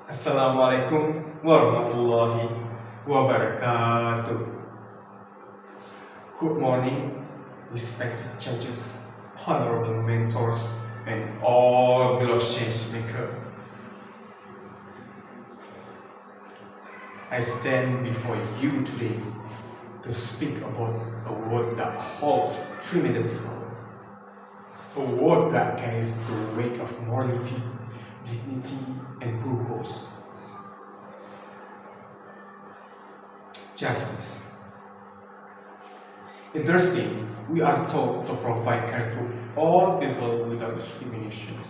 Assalamualaikum warahmatullahi wabarakatuh. Good morning, respected judges, honorable mentors, and all beloved change makers. I stand before you today to speak about a word that holds tremendous power. A word that carries the weight of morality, dignity, and purpose. Justice. Interesting, we are taught to provide care to all people without discriminations.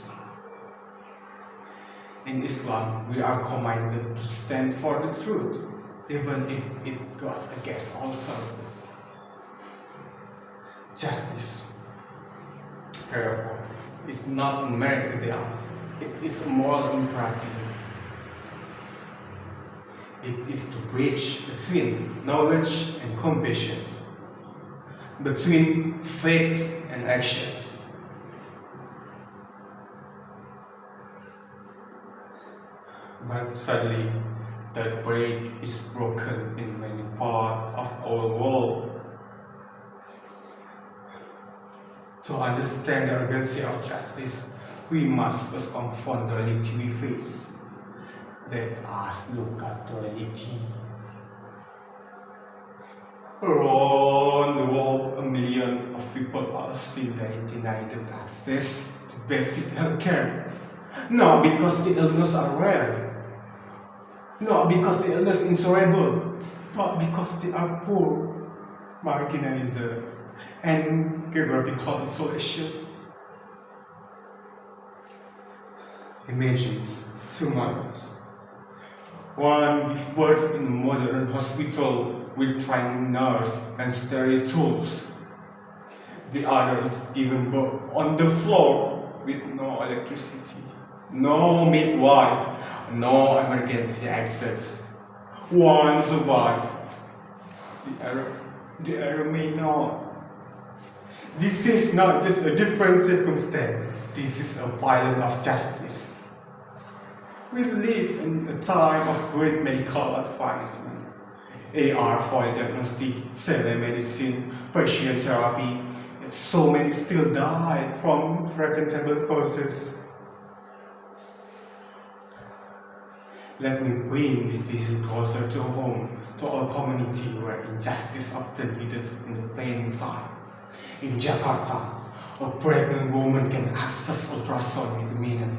In Islam, we are commanded to stand for the truth, even if it goes against all service. Justice, therefore, is not a mere ideal, it is a moral imperative. It is to bridge between knowledge and compassion, between faith and action. But sadly, that bridge is broken in many parts of our world. To understand the urgency of justice, we must first confront the reality we face. Let us look at the reality. Around the world, 1 million of people are still denied access to basic healthcare. Not because the illness are rare, not because the illness is incurable, but because they are poor, marginalized, and geographical isolation. Imagine 2 mothers. One gives birth in a modern hospital with trained nurse and sterile tools. The others given birth on the floor with no electricity, no midwife, no emergency access. One survived, the other may not. This is not just a different circumstance, this is a violation of justice. We live in a time of great medical advancement. AR for diagnostic, telemedicine, patient therapy, and so many still die from preventable causes. Let me bring this issue closer to home, to our community where injustice often hides in the plain sight. In Jakarta, a pregnant woman can access ultrasound in a minute.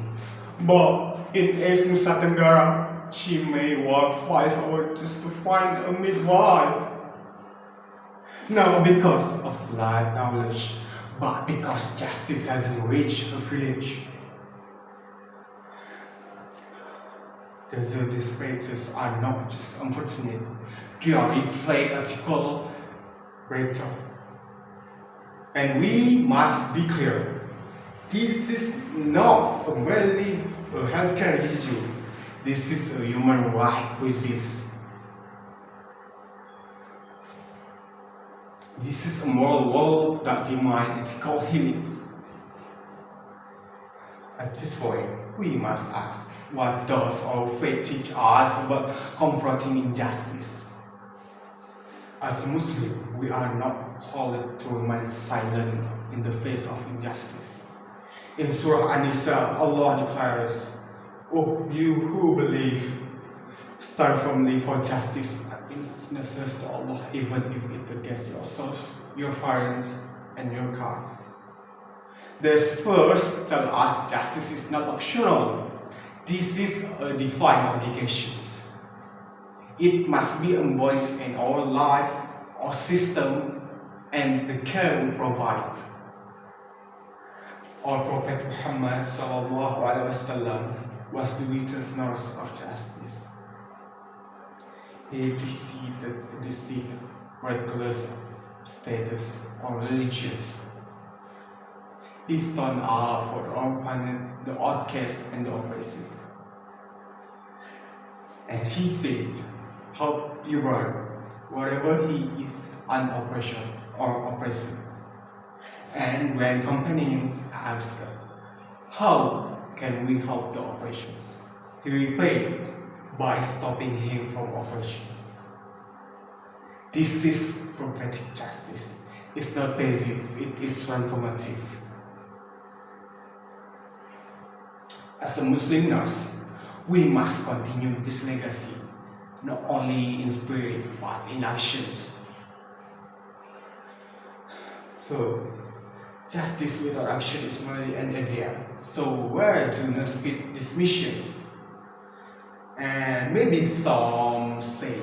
But in East Nusa Tenggara, she may walk 5 hours just to find a midwife. Not because of lack knowledge, but because justice hasn't reached her village. The disparities are not just unfortunate, they are reflect article rhetoric. And we must be clear, this is not merely a healthcare issue, this is a human rights crisis. This is a moral world that demands ethical healing. At this point, we must ask, what does our faith teach us about confronting injustice? As Muslims, we are not called to remain silent in the face of injustice. In Surah An-Nisa, Allah declares, "O you who believe, stand firmly for justice and innocence to Allah, even if it against yourself, your parents, and your car." This verse tells us justice is not optional. This is a divine obligation. It must be embodied in our life, our system, and the care we provide. Our Prophet Muhammad ﷺ was the witness nurse of justice. He visited the sick regardless of status or religions. He stood up for the orphan, the outcast, and the oppressed. And he said, "Help your brother, wherever he is an oppression or oppressor." And when companions asked, "How can we help the operations?" He replied, by stopping him from oppression. This is prophetic justice. It's not passive, it is transformative. As a Muslim nurse, we must continue this legacy, not only in spirit but in actions. So, justice without action is merely an idea. So, where do nurses fit these missions? And maybe some say,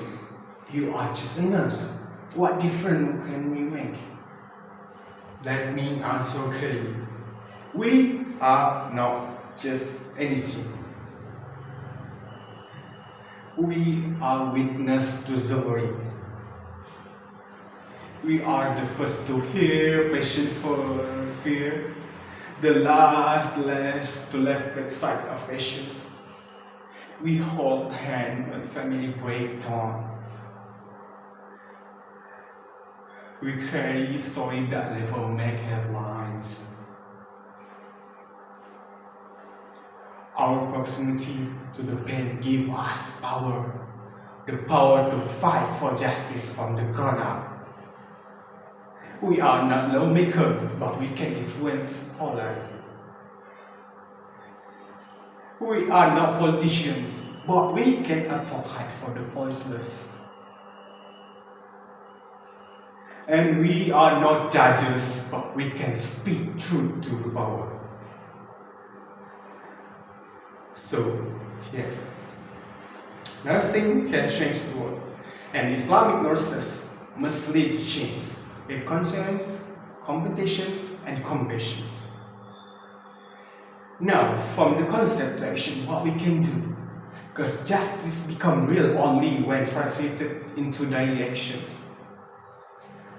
you are just a nurse. What difference can we make? Let me answer clearly. We are not just anything. We are witness to suffering. We are the first to hear patient fear, the last to left bedside of patients. We hold hand when family break down. We carry stories that never make headlines. Our proximity to the pain gives us power, the power to fight for justice from the ground up. We are not lawmakers, but we can influence our lives. We are not politicians, but we can advocate for the voiceless. And we are not judges, but we can speak truth to the power. So, yes, nursing can change the world, and Islamic nurses must lead change with conscience, competitions, and compassion. Now, from the concept to action, what we can do, because justice becomes real only when translated into daily actions.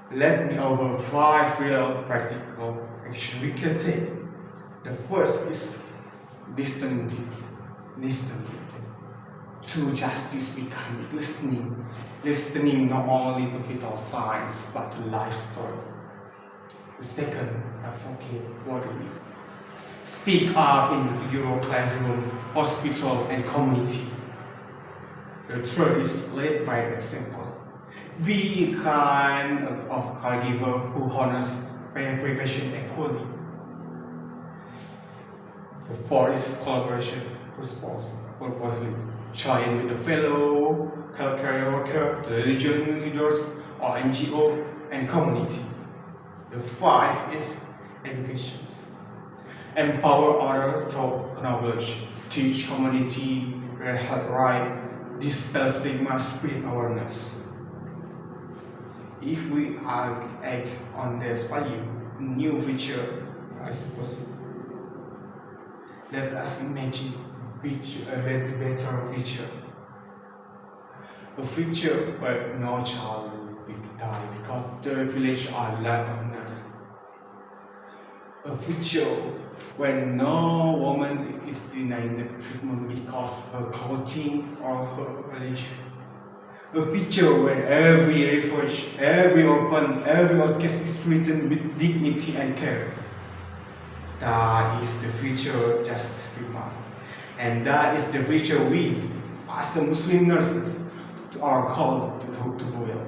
Let me offer 5 real practical actions we can take. The first is listening deeply. Listen deeply. True justice becomes with listening. Listening not only to vital signs, but to life story. The second, advocate boldly. Speak up in your classroom, hospital, and community. The third is lead by example. Be kind of caregiver who honors profession equally. The fourth is collaboration purposely. Join with the fellow healthcare worker, the religion leaders, or NGO and community. The fifth is education. Empower others through knowledge, teach community their health right, dispel stigma, spread awareness. If we act on this value, new future is possible. Let us imagine a better future. A future where no child will die because the village are lack of nurses. A future when no woman is denied the treatment because her clothing or her religion. A future when every refuge, every orphan, every outcast is treated with dignity and care. That is the future justice demand. And that is the future we, as a Muslim nurses, are called to build.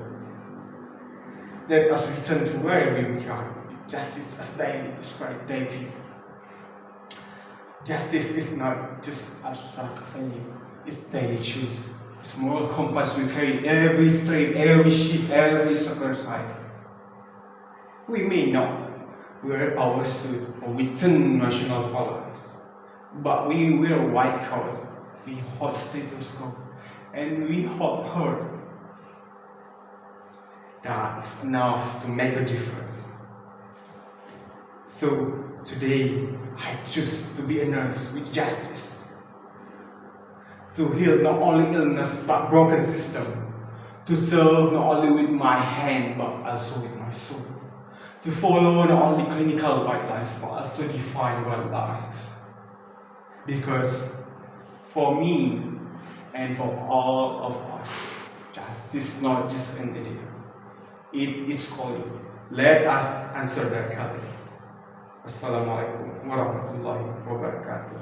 Let us return to where we began. Justice as daily described deity. Justice is not just abstract value, it's daily truth. It's moral compass we carry every step, every shift, every sacrifice. We may not wear a power suit or within national colors, but we wear white coats, we hold stethoscope, and we hold heart. That is enough to make a difference. So today, I choose to be a nurse with justice. To heal not only illness but broken system. To serve not only with my hand but also with my soul. To follow not only clinical guidelines but also define guidelines. Because for me and for all of us, justice is not just an idea. It is calling. Let us answer that calling. Assalamualaikum warahmatullahi wabarakatuh.